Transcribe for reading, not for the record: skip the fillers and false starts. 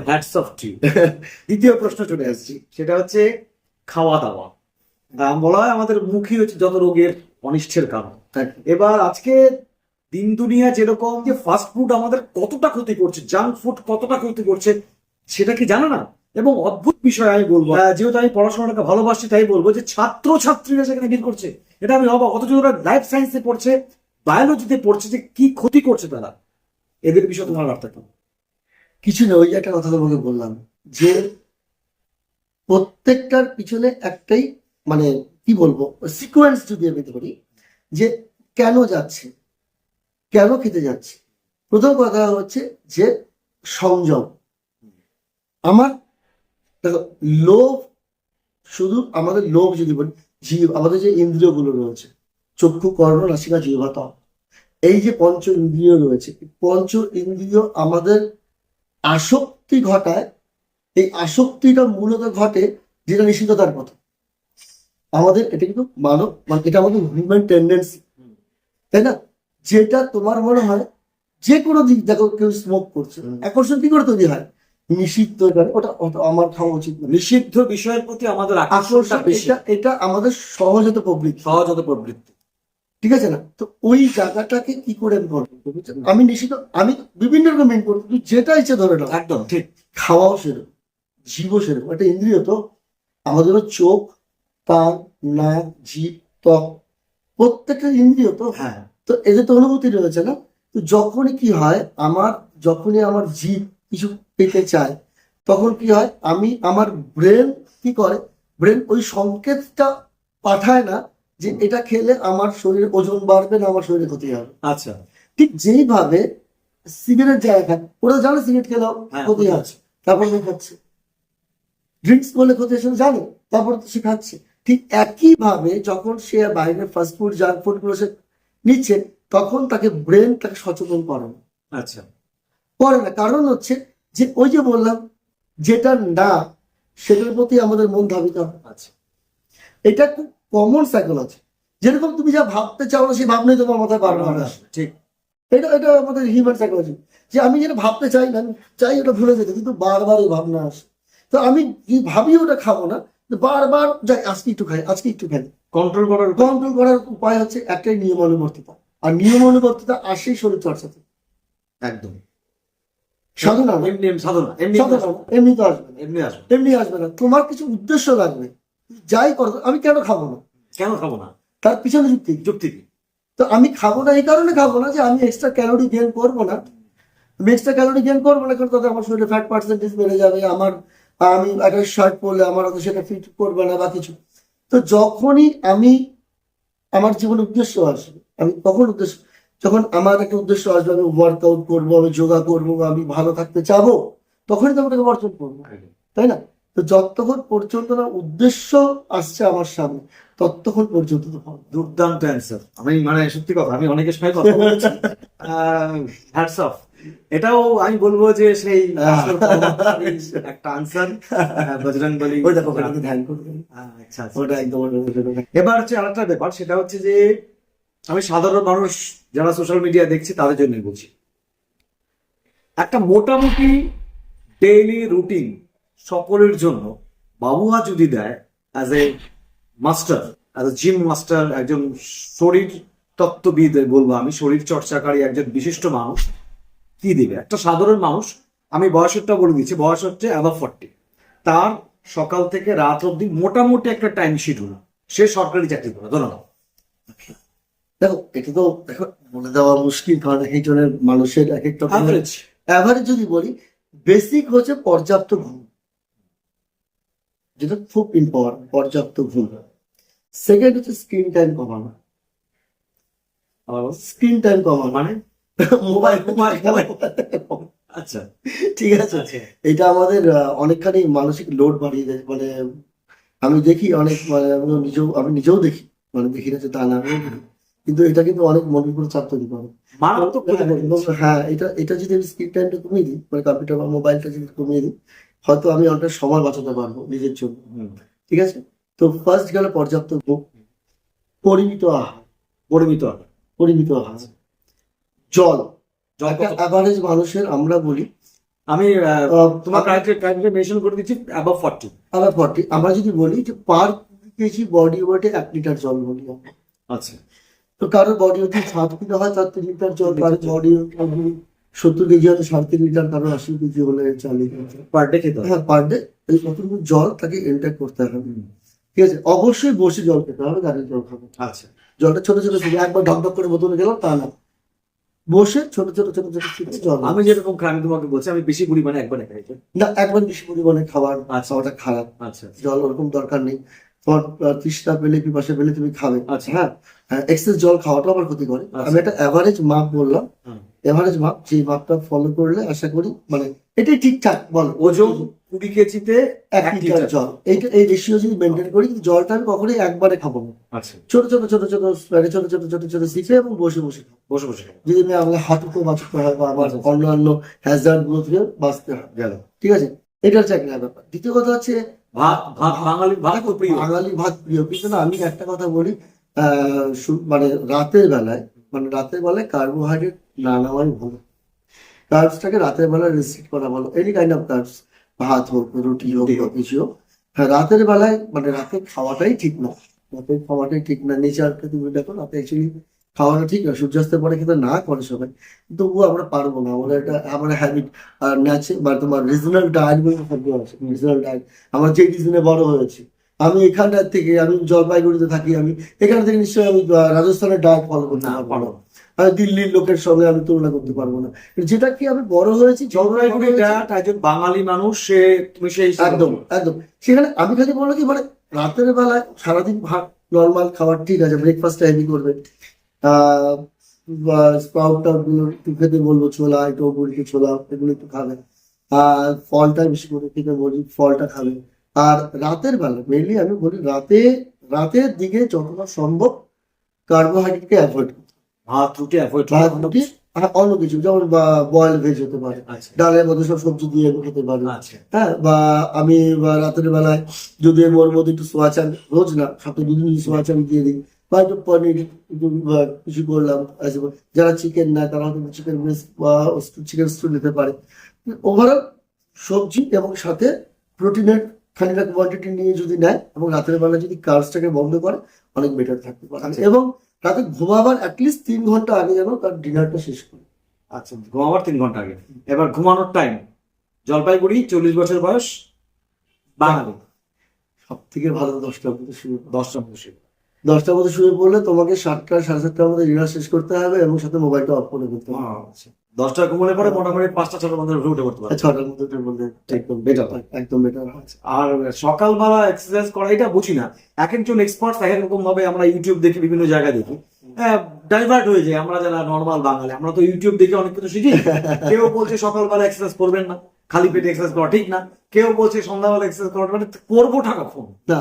Hats off two. দ্বিতীয় প্রশ্ন চলে আসছি, সেটা হচ্ছে খাওয়া দাওয়া। বলা হয় আমাদের মুখই হচ্ছে যত রোগের অনিষ্টের কারণ। এবার আজকে দিন দুনিয়া যেরকম যে ফাস্ট ফুড আমাদের কতটা ক্ষতি করছে, জাঙ্ক ফুড কতটা ক্ষতি করছে, সেটা কি জানো না? এবং অদ্ভুত বিষয় আমি বলবো, যেহেতু আমি পড়াশোনাটাকে ভালোবাসি তাই বলবো যে ছাত্র ছাত্রীরা সেখানে ভিড় করছে, এটা আমি অবাক। অথচ ওরা লাইফ সায়েন্সে পড়ছে, বায়োলজিতে পড়ছে, যে কি ক্ষতি করছে তারা। এদের বিষয়ে তোমার বার্তা কি? কিছু না, ওই যে একটা কথা তোমাকে বললাম যে প্রত্যেকটার পিছনে একটাই, মানে কি বলবো, সিকোয়েন্স যদি আমি ধরি যে কেন যাচ্ছে, কেন খেতে যাচ্ছে। প্রথম কথা হচ্ছে যে সংযম। আমার দেখো, লোভ, শুধু আমাদের লোভ যদি বলি, জীব, আমাদের যে ইন্দ্রিয়গুলো রয়েছে, চক্ষু, কর্ণ, নাসিকা, জিহ্বা, ত্বক, এই যে পঞ্চ ইন্দ্রিয় রয়েছে, পঞ্চ ইন্দ্রিয় আমাদের আসক্তি ঘটায়। এই আসক্তিটা মূলত ঘটে যেটা নিষিদ্ধতার পথে। আমাদের এটা কিন্তু মানব, মানে এটা আমাদের হিউম্যান টেন্ডেন্সি, তাই না? যেটা তোমার মনে হয় যে কোনো দিক, দেখো কেউ স্মোক করছে, আকর্ষণ কি করে তৈরি হয়? নিষিদ্ধ, ওটা ওটা আমার খাওয়া উচিত না। নিষিদ্ধ বিষয়ের প্রতি আমাদের আকর্ষণটা আকর্ষণ, বেশি, এটা আমাদের সহজাত প্রবৃত্তি, সহজাত প্রবৃত্তি। ঠিক আছে না? তো ওই জায়গাটাকে কি করে আমি করবো? আমি নিষিদ্ধ, আমি বিভিন্ন রকম মেন করবো, তুই যেটা ইচ্ছে ধরে নাও। একদম ঠিক। খাওয়াও সেরকম, জীবও সেরকম, একটা ইন্দ্রিয় তো। আমাদেরও চোখ, কান, নাক, জিভ, ত্বক, প্রত্যেকটা ইন্দ্রিয় তো। হ্যাঁ, তো এদের তো অনুভূতি রয়েছে না? তো যখনই কি হয়, যখনই আমার জিভ কিছু পেতে চায়, তখন কি হয়, আমার ব্রেন কি করে, ব্রেন ওই সংকেতটা পাঠায় না যে এটা খেলে আমার শরীরে ওজন বাড়বে না, আমার শরীরে ক্ষতি হবে। আচ্ছা, ঠিক যেইভাবে সিগারেট যায় খায়, ওরা জানে সিগারেট খেলেও হ্যাঁ, ক্ষতি আছে, তারপর সে খাচ্ছে। ড্রিঙ্কস করলে ক্ষতি আছে জানে, তারপর তো সে খাচ্ছে। ঠিক একইভাবে যখন সে বাইরের ফাস্ট ফুড, জাঙ্ক ফুড গুলো সে নিচ্ছে, তখন তাকে ব্রেন তাকে সচেতন করে না, আচ্ছা, কারণ হচ্ছে যে ওই যে বললাম, যেটা না সেটার প্রতি আমাদের মন ধাবিত হয়। আচ্ছা, এটা খুব কমন সাইকোলজি। যেরকম তুমি যা ভাবতে চাও না, সেই ভাবনাই তোমার মাথায় বারবার আসে। ঠিক। এটা এটা আমাদের হিউম্যান সাইকোলজি, যে আমি যেটা ভাবতে চাই না, আমি চাই ওটা ভুলে যেতে, কিন্তু বারবার এই ভাবনা আসে। তো আমি কি ভাবি ওটা খাবো না, বারবার যাই, আজকে একটু খাই, আজকে একটু খাই। কন্ট্রোল করার উপায় হচ্ছে একটাই, নিয়মানুবর্তিতা। আর নিয়মানুবর্তিতা আসেই শরীর চর্চাতে, একদম সাধনা না। এমনি সাধনা, এমনি সাধনা না, এমনি তো আসবে না, এমনি আসবে। এমনি আসবে না। তোমার কিছু উদ্দেশ্য লাগবে। যাই করো, আমি কেন খাবো না, কেন খাবো না? তার পিছনে যুক্তি কি? যুক্তি কি? তো আমি খাবো না এই কারণে খাবো না যে আমি এক্সট্রা ক্যালোরি গেইন করবো না। আমি এক্সট্রা ক্যালোরি গেইন করবো না কারণ তাতে আমার শরীরে ফ্যাট পার্সেন্টেজ বেড়ে যাবে, আমি একটা শার্ট পরলে আমার হয়তো সেটা ফিট করবে না বা কিছু। তো যখনই আমার জীবনে উদ্দেশ্য আসবে, আমি কখন উদ্দেশ্য, যখন আমার একটা উদ্দেশ্য আসবে, আমি ওয়ার্কআউট করবো, আমি যোগা করবো, আমি ভালো থাকতে চাবো, তখনই তো আমি ওটাকে বর্জন করবো, তাই না? তো যতক্ষণ পর্যন্ত না উদ্দেশ্য আসছে আমার সামনে, ততক্ষণ পর্যন্ত তো হবে। দুর্দান্ত অ্যান্সার। আমি মানে সত্যি কথা, আমি অনেকের সঙ্গে কথা বলেছি, হ্যাটস অফ। এটাও আমি বলবো যে সেই একটা আনসার, বজরং বলি। ওই দেখো, ওটাকে ধ্যান করবেন, আচ্ছা, আচ্ছা। ওটা একদম এবার হচ্ছে আরেকটা ব্যাপার, সেটা হচ্ছে যে আমি সাধারণ মানুষ যারা সোশ্যাল মিডিয়া দেখছি তাদের জন্য বলছি, একটা মোটামুটি ডেইলি রুটিন সকলের জন্য বাবুয়া যদি দেয়, as a master, as a gym master, একজন শরীর তত্ত্ববিদ বলবো আমি, শরীর চর্চাকারী একজন বিশিষ্ট মানুষ, কি দিবে একটা সাধারণ মানুষ? আমি বয়সেরটা বলে দিচ্ছি, বয়স হচ্ছে অ্যাবাভ 40, তার সকাল থেকে রাত অব্দি মোটামুটি একটা টাইম শিডিউল, সে সরকারি চাকরি করে, ধরো না। দেখো, এটা তো দেখো বলে দেওয়া মুশকিল, কারণ এক একজনের মানুষের এক একটা অ্যাভারেজ। অ্যাভারেজ যদি বলি, বেসিক হচ্ছে পর্যাপ্ত ঘুম, যেটা খুব ইম্পর্টেন্ট, পর্যাপ্ত ঘুম। সেকেন্ড হচ্ছে স্ক্রিন টাইম কমানো। স্ক্রিন টাইম কমানো মানে মোবাইল, আচ্ছা, ঠিক আছে? আচ্ছা, এটা আমাদের অনেকখানি মানসিক লোড বাড়িয়ে দেয়। মানে আমি দেখি অনেক, মানে আমি নিজেও দেখি, মানে দেখি না যে তা না, কিন্তু এটা কিন্তু অনেক মনের উপর চাপ তৈরি করে। মারাত্মক ক্ষতি করে দিচ্ছে। হ্যাঁ, এটা যদি আমি স্ক্রিন টাইমটা কমিয়ে দিই, মানে কম্পিউটার বা মোবাইলটা যদি কমিয়ে দিই, হয়তো আমি অনেক সময় বাঁচাতে পারবো নিজের জন্য, ঠিক আছে? তো ফার্স্ট গেল পর্যাপ্ত ঘুম, পরিমিত আহার, পরিমিত হবে। পরিমিত আহার, জল। জল একটা কত? অ্যাভারেজ মানুষের আমরা বলি আমি তোমার ক্রাইটেরিয়া মেনশন করে দিচ্ছি অ্যাবাভ 40। আবার 40 আমরা যদি বলি যে পার কেজি বডি ওয়েটে 1 লিটার জল বলি আমরা। আচ্ছা তো কারোর বডি ওয়েট 7 কিলো হয় তার 3 লিটার জল, কারোর বডি 70 কেজি হলে 3.5 লিটার, কারোর 80 কেজি হলে 4 লিটার। পার ডে খেতে হবে। হ্যাঁ, পার ডে এই কতটুকু জল তাকে ইনটেক করতে হবে। ঠিক আছে, অবশ্যই বসে জল খেতে হবে, দাঁড়িয়ে জল খাবে। আচ্ছা জলটা ছোট ছোট ছিল, একবার ঢকঢক করে বোতলে গেলাম তা না, বসে ছোট ছোট ছোট ছোট সিপে জল। আমি যেরকম খাই আমি তোমাকে বলছি আমি বেশি পরিমাণে একবারে খাই। না, একবার বেশি পরিমাণে খাবার আচ্ছা। খাওয়াটা খারাপ। আচ্ছা জল ওরকম দরকার নেই। তোমার তৃষ্ণা পেলে পিপাসা পেলে তুমি খাবে। আচ্ছা। হ্যাঁ, এক্সেস জল খাওয়াটা আবার ক্ষতি করে। আচ্ছা। আমি একটা অ্যাভারেজ মাপ বললাম, হুম। এভারেজ মাপ, যে মাপটা ফলো করলে আশা করি মানে এটাই ঠিকঠাক। বল, ওজন 20 কেজিতে 1 লিটার জল, এইটা এই রেশিও যদি মেনটেন করি, কিন্তু জলটা আমি কখনোই একবারে খাবো না। আচ্ছা ছোট ছোট ছোট ছোট স্প্যানে ছোট ছোট ছোট ছোট সিপে এবং বসে বসে খাবো। বসে বসে খাবো। যদি আমি আমাকে হাঁটুতে বাঁচতে হয় বা আমার আচ্ছা। অন্যান্য হ্যাজার্ড গুলো থেকে বাঁচতে হয়। গেল ঠিক আছে, এটা হচ্ছে একটা ব্যাপার। দ্বিতীয় কথা হচ্ছে ভাত ভাত বাঙালি ভাত দেখো, তো প্রিয়। বাঙালি ভাত প্রিয়, কিন্তু না, আমি একটা কথা বলি, মানে রাতের বেলায়, কার্বোহাইড্রেট না নেওয়াই ভালো। কার্বসটাকে রাতের বেলায় রেস্ট্রিক্ট করা ভালো, এনি কাইন্ড অফ কার্বস, ভাত হোক, রুটি হোক, রুটি বা হোক। কিছু হোক। হ্যাঁ, রাতের বেলায় মানে রাতে খাওয়াটাই ঠিক না, রাতে খাওয়াটাই ঠিক না। নেচারকে তুমি দেখো, রাতে অ্যাকচুয়ালি খাওয়াটা ঠিক না, সূর্যাস্তের পরে খেতে না করে সবাই, তবুও আমরা পারবো না, আমাদের এটা আমার হ্যাবিট। আর ন্যাচার বা তোমার রিজনাল ডায়েট বলে শব্দ আছে, রিজনাল ডায়েট। আমরা যে রিজনে বড় হয়েছি, আমি এখানটার থেকে, আমি জলপাইগুড়িতে থাকি, আমি এখান থেকে নিশ্চয়ই আমি রাজস্থানের ডায়েট ফলো করতে না পারবো পারবো না। আমি দিল্লির লোকের সঙ্গে আমি তুলনা করতে পারবো না। যেটা কি আমি বড় হয়েছি, জলপাইগুড়ি ডায়েট একজন বাঙালি মানুষ সে তুমি সেই একদম একদম সেখানে আমি খালি বললো কি, মানে রাতের বেলায় সারাদিন ভাত নর্মাল খাবার ঠিক আছে, ব্রেকফাস্টটা হেভি করবে, স্প্রাউট টাউট গুলো একটু খেতে বলবো, ছোলা, একটু মুরগি ছোলা এগুলো একটু খাবে, আর ফলটা বেশি করে খেতে বলি, ফলটা খাবে। আর রাতের বেলা মেনলি আমি বলি, রাতের দিকে যতটা সম্ভব কার্বোহাইড্রেটকে অ্যাভয়েড করতে। ভাত রুটি অ্যাভয়েড ভাত রুটি আর অন্য কিছু, যেমন বয়েল ভেজ হতে পারে, আচ্ছা ডালের মধ্যে সব সবজি দিয়ে খেতে পারে। আচ্ছা হ্যাঁ, বা আমি রাতের বেলায় যদি আমি ওর মধ্যে একটু সোয়া চান, রোজ না, সপ্তাহে 2 দিন সোয়া চান দিয়ে দিই, বা একটু পনির একটু কিছু করলাম। যারা চিকেন না, তারা হয়তো চিকেন ব্রেস্ট বা চিকেন স্টু নিতে পারে। ওভারঅল সবজি এবং সাথে প্রোটিনের খানিকটা কোয়ান্টিটি নিয়ে যদি নেয়, এবং রাতের বেলা যদি কার্বসটাকে বন্ধ করে, অনেক বেটার থাকতে পারে। এবং রাতে ঘুমাবার অ্যাটলিস্ট 3 ঘন্টা আগে যেন তার ডিনারটা শেষ করে। আচ্ছা ঘুমাবার 3 ঘন্টা আগে। এবার ঘুমানোর টাইম, জলপাইগুড়ি 40 বছর বয়স, বাঙালি, সব থেকে ভালো 10টার মধ্যে শুয়ে পড়া। 10টার বসে 10টার মধ্যে শুয়ে পড়লে তোমাকে 7টা 7:30টার মধ্যে ডিনার শেষ করতে হবে, এবং সাথে মোবাইলটা অফ করে করতে হবে। আচ্ছা 10টা ঘুমোলে পরে মোটামুটি 5টা 6টার মধ্যে উঠে পড়তে পারবে। 6টার মধ্যে ওটার মধ্যে একদম better হয়। একদম বেটার হয়। আর সকালবেলা এক্সারসাইজ করা এটা বুঝি না, এক একজন এক্সপার্ট এক এক রকম ভাবে, আমরা ইউটিউব দেখি, বিভিন্ন জায়গায় দেখি, ডাইভার্ট হয়ে যায়। আমরা যারা নর্মাল বাঙালি, আমরা তো ইউটিউব দেখে অনেক কিছু শিখি। কেউ বলছে সকালবেলা এক্সারসাইজ করবেন না, খালি পেটে এক্সারসাইজ করা ঠিক না। কেউ বলছে সন্ধ্যাবেলা এক্সারসাইজ করা, মানে করবোটা কখন? না,